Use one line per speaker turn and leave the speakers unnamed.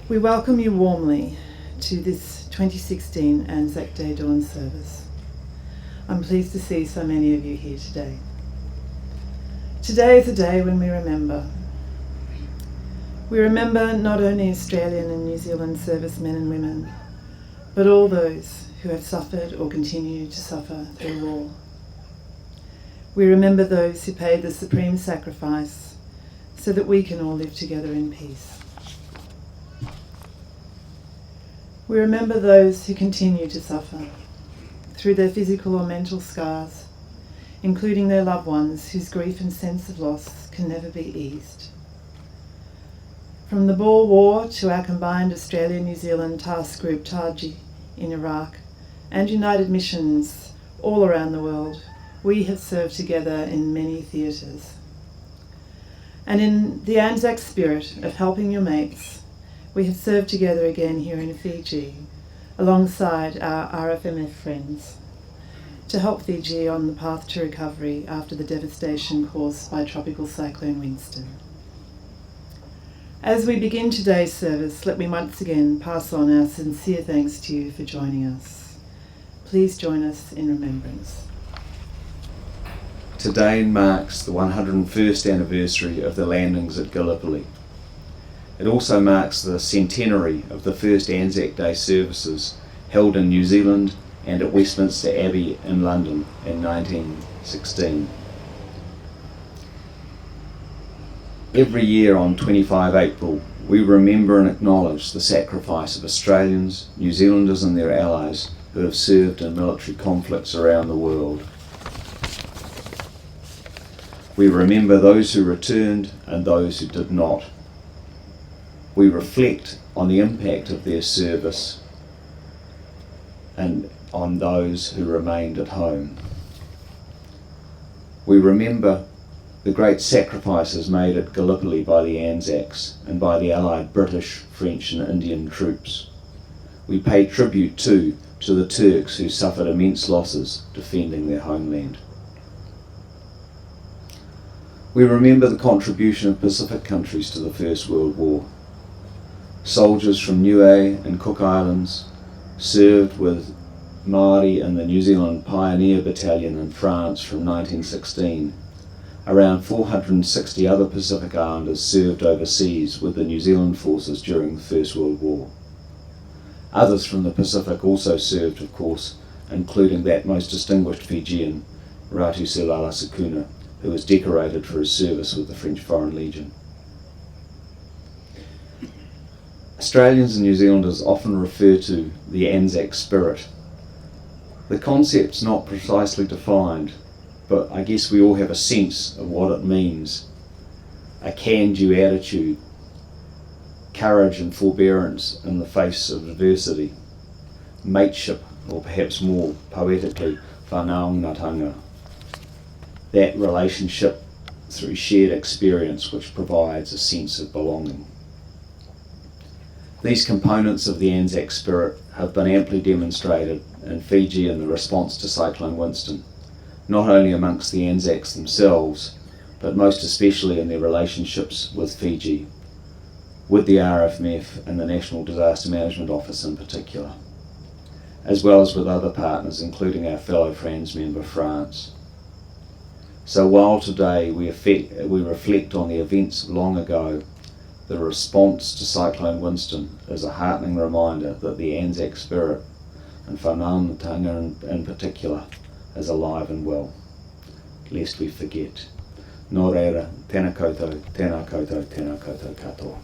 We welcome you warmly to this 2016 ANZAC Day Dawn service. I'm pleased to see so many of you here today. Today is a day when we remember. We remember not only Australian and New Zealand servicemen and women, but all those who have suffered or continue to suffer through war. We remember those who paid the supreme sacrifice so that we can all live together in peace. We remember those who continue to suffer through their physical or mental scars, including their loved ones whose grief and sense of loss can never be eased. From the Boer War to our combined Australia-New Zealand task group Taji in Iraq and United Missions all around the world, we have served together in many theatres. And in the ANZAC spirit of helping your mates, we have served together again here in Fiji, alongside our RFMF friends, to help Fiji on the path to recovery after the devastation caused by Tropical Cyclone Winston. As we begin today's service, let me once again pass on our sincere thanks to you for joining us. Please join us in remembrance.
Today marks the 101st anniversary of the landings at Gallipoli. It also marks the centenary of the first ANZAC Day services held in New Zealand and at Westminster Abbey in London in 1916. Every year on 25 April, we remember and acknowledge the sacrifice of Australians, New Zealanders and their allies who have served in military conflicts around the world. We remember those who returned and those who did not. We reflect on the impact of their service and on those who remained at home. We remember the great sacrifices made at Gallipoli by the Anzacs and by the allied British, French and Indian troops. We pay tribute too to the Turks who suffered immense losses defending their homeland. We remember the contribution of Pacific countries to the First World War. Soldiers from Niue and Cook Islands served with Māori in the New Zealand Pioneer Battalion in France from 1916. Around 460 other Pacific Islanders served overseas with the New Zealand forces during the First World War. Others from the Pacific also served, of course, including that most distinguished Fijian, Ratu Selala Sakuna, who was decorated for his service with the French Foreign Legion. Australians and New Zealanders often refer to the ANZAC spirit. The concept's not precisely defined, but I guess we all have a sense of what it means. A can-do attitude, courage and forbearance in the face of adversity, mateship, or perhaps more poetically, whanaungatanga. That relationship through shared experience which provides a sense of belonging. These components of the ANZAC spirit have been amply demonstrated in Fiji in the response to Cyclone Winston, not only amongst the Anzacs themselves, but most especially in their relationships with Fiji, with the RFMF and the National Disaster Management Office in particular, as well as with other partners, including our fellow Franz member France. So while today we reflect on the events of long ago, the response to Cyclone Winston is a heartening reminder that the ANZAC spirit, and whanaungatanga in particular, is alive and well, lest we forget. Nō reira, tēnā koutou, tēnā koutou, tēnā koutou katoa.